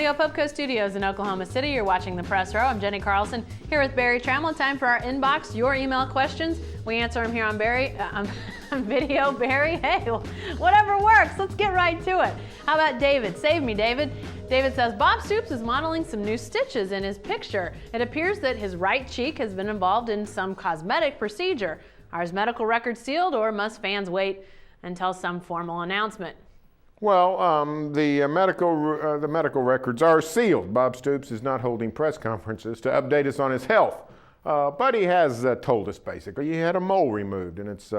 the Opubco Studios in Oklahoma City, you're watching The Press Row. I'm Jenny Carlson here with Barry Trammell. Time for our inbox, your email questions. We answer them here on video. Barry, hey, whatever works. Let's get right to it. How about David? Save me, David. David says, Bob Stoops is modeling some new stitches in his picture. It appears that his right cheek has been involved in some cosmetic procedure. Are his medical records sealed, or must fans wait until some formal announcement? Well, the medical records are sealed. Bob Stoops is not holding press conferences to update us on his health, but he has told us basically he had a mole removed, and it's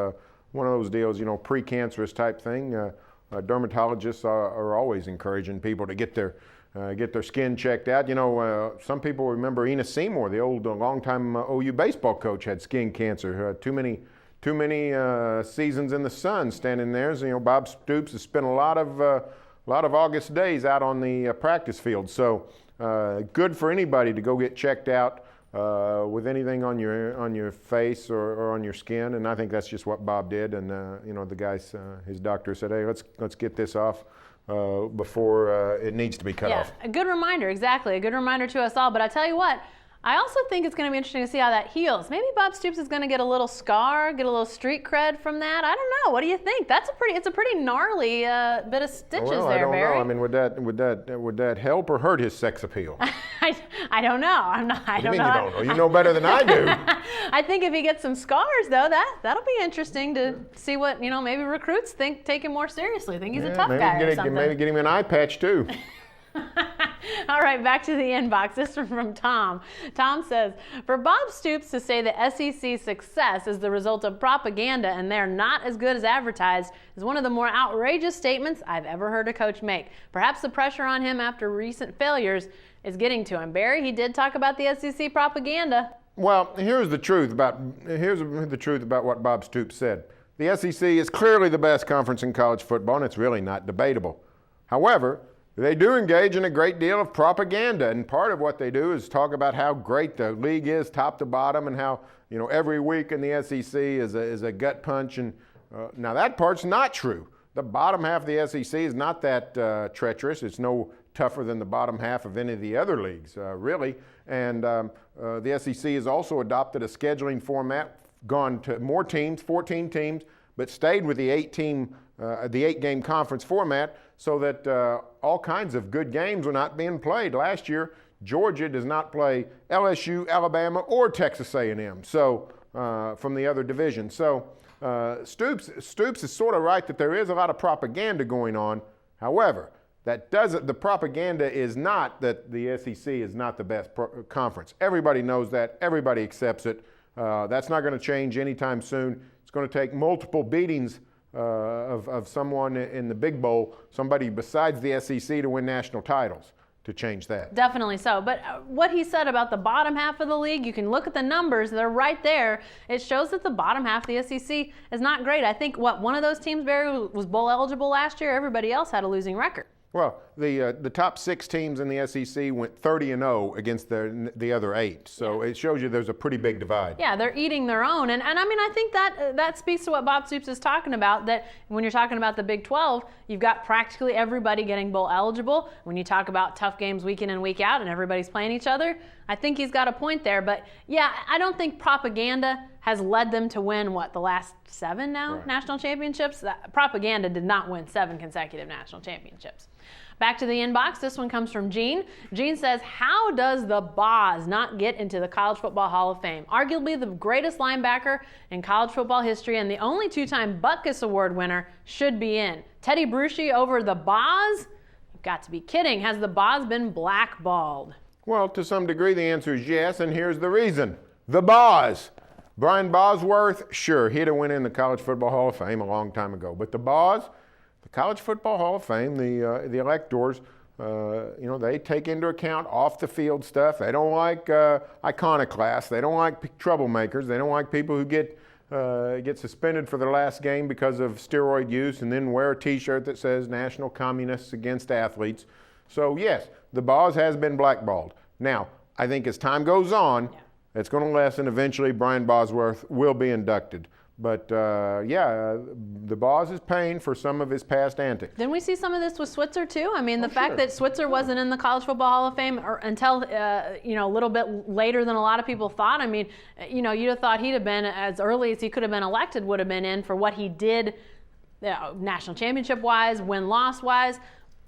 one of those deals, you know, precancerous type thing. Dermatologists are always encouraging people to get their skin checked out. You know, some people remember Enos Seymour, the old longtime OU baseball coach, had skin cancer. Too many seasons in the sun standing there. So, you know, Bob Stoops has spent a lot of August days out on the practice field. So good for anybody to go get checked out with anything on your face or on your skin. And I think that's just what Bob did. And you know, the guys, his doctor said, hey, let's get this off before it needs to be cut off. A good reminder, exactly. A good reminder to us all. But I tell you what, I also think it's going to be interesting to see how that heals. Maybe Bob Stoops is going to get a little scar, get a little street cred from that. I don't know. What do you think? It's a pretty gnarly bit of stitches there, Barry. I don't know. I mean, would that help or hurt his sex appeal? I don't know. I don't know. You don't know? You know better than I do. I think if he gets some scars, though, that'll be interesting to see what, you know, maybe recruits take him more seriously. Think he's a tough guy or something. Maybe get him an eye patch too. All right, back to the inbox. This one from Tom. Tom says, for Bob Stoops to say the SEC's success is the result of propaganda and they're not as good as advertised is one of the more outrageous statements I've ever heard a coach make. Perhaps the pressure on him after recent failures is getting to him. Barry, he did talk about the SEC propaganda. Well, here's the truth about what Bob Stoops said. The SEC is clearly the best conference in college football, and it's really not debatable. However, they do engage in a great deal of propaganda, and part of what they do is talk about how great the league is, top to bottom, and how, you know, every week in the SEC is a gut punch. And now that part's not true. The bottom half of the SEC is not that treacherous. It's no tougher than the bottom half of any of the other leagues, really. And the SEC has also adopted a scheduling format, gone to more teams, 14 teams, but stayed with the 8-game conference format, so that all kinds of good games are not being played. Last year, Georgia does not play LSU, Alabama, or Texas A&M. So from the other division. So Stoops is sort of right that there is a lot of propaganda going on. However, the propaganda is not that the SEC is not the best conference. Everybody knows that. Everybody accepts it. That's not going to change anytime soon. It's going to take multiple beatings of someone in the Big Bowl, somebody besides the SEC, to win national titles to change that. Definitely so. But what he said about the bottom half of the league, you can look at the numbers. They're right there. It shows that the bottom half of the SEC is not great. I think, one of those teams, Barry, was bowl eligible last year. Everybody else had a losing record. Well, the top 6 teams in the SEC went 30-0 against the other 8. So it shows you there's a pretty big divide. Yeah, they're eating their own. And I mean, I think that speaks to what Bob Stoops is talking about, that when you're talking about the Big 12, you've got practically everybody getting bowl eligible. When you talk about tough games week in and week out and everybody's playing each other, I think he's got a point there. But yeah, I don't think propaganda has led them to win, the last 7 now, right, national championships? Propaganda did not win 7 consecutive national championships. Back to the inbox. This one comes from Gene. Gene says, how does the Boz not get into the College Football Hall of Fame? Arguably the greatest linebacker in college football history and the only 2-time Butkus Award winner should be in. Teddy Bruschi over the Boz? You've got to be kidding. Has the Boz been blackballed? Well, to some degree, the answer is yes, and here's the reason. The Boz. Brian Bosworth, sure, he'd have went in the College Football Hall of Fame a long time ago. But the Boz, the College Football Hall of Fame, the electors, you know, they take into account off-the-field stuff. They don't like iconoclasts. They don't like troublemakers. They don't like people who get suspended for their last game because of steroid use and then wear a T-shirt that says National Communists Against Athletes. So, yes, the Boz has been blackballed. Now, I think as time goes on, it's going to lessen. Eventually, Brian Bosworth will be inducted. But the boss is paying for some of his past antics. Didn't we see some of this with Switzer too? I mean, the fact sure. that Switzer wasn't in the College Football Hall of Fame until a little bit later than a lot of people thought. I mean, you'd have thought he'd have been as early as he could have been elected, would have been in for what he did, national championship wise, win-loss wise.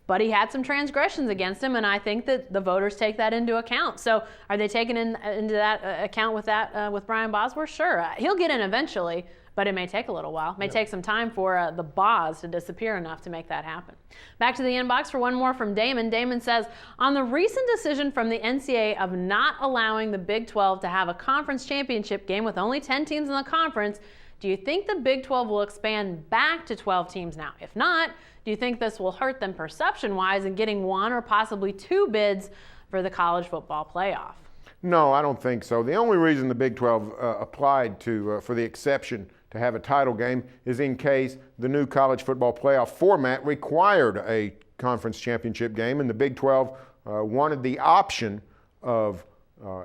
But he had some transgressions against him, and I think that the voters take that into account. So are they taking into that account with Brian Bosworth? Sure. He'll get in eventually, but it may take a little while. It may take some time for the Boz to disappear enough to make that happen. Back to the inbox for one more from Damon. Damon says, on the recent decision from the NCAA of not allowing the Big 12 to have a conference championship game with only 10 teams in the conference, do you think the Big 12 will expand back to 12 teams now? If not, do you think this will hurt them perception-wise in getting one or possibly two bids for the college football playoff? No, I don't think so. The only reason the Big 12 applied for the exception to have a title game is in case the new college football playoff format required a conference championship game, and the Big 12 wanted the option of,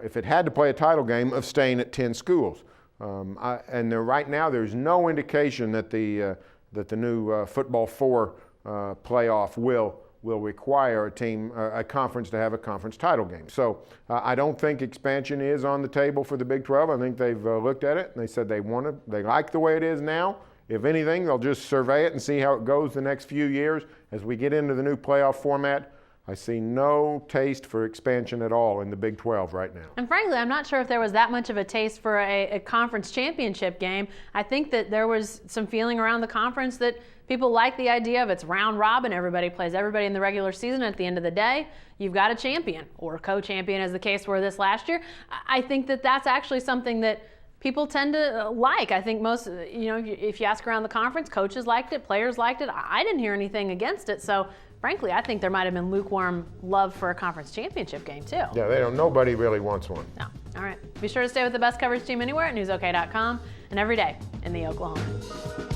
if it had to play a title game, of staying at 10 schools. Right now, there's no indication that the new Football 4 playoff will require a conference to have a conference title game. So I don't think expansion is on the table for the Big 12. I think they've looked at it and they said they like the way it is now. If anything, they'll just survey it and see how it goes the next few years. As we get into the new playoff format, I see no taste for expansion at all in the Big 12 right now. And frankly, I'm not sure if there was that much of a taste for a conference championship game. I think that there was some feeling around the conference that people like the idea of it's round robin. Everybody plays everybody in the regular season. At the end of the day, you've got a champion or a co-champion, as the case were this last year. I think that that's actually something that people tend to like. I think most, if you ask around the conference, coaches liked it, players liked it. I didn't hear anything against it. So frankly, I think there might have been lukewarm love for a conference championship game too. Yeah, nobody really wants one. No. All right. Be sure to stay with the best coverage team anywhere at newsok.com and every day in the Oklahoma.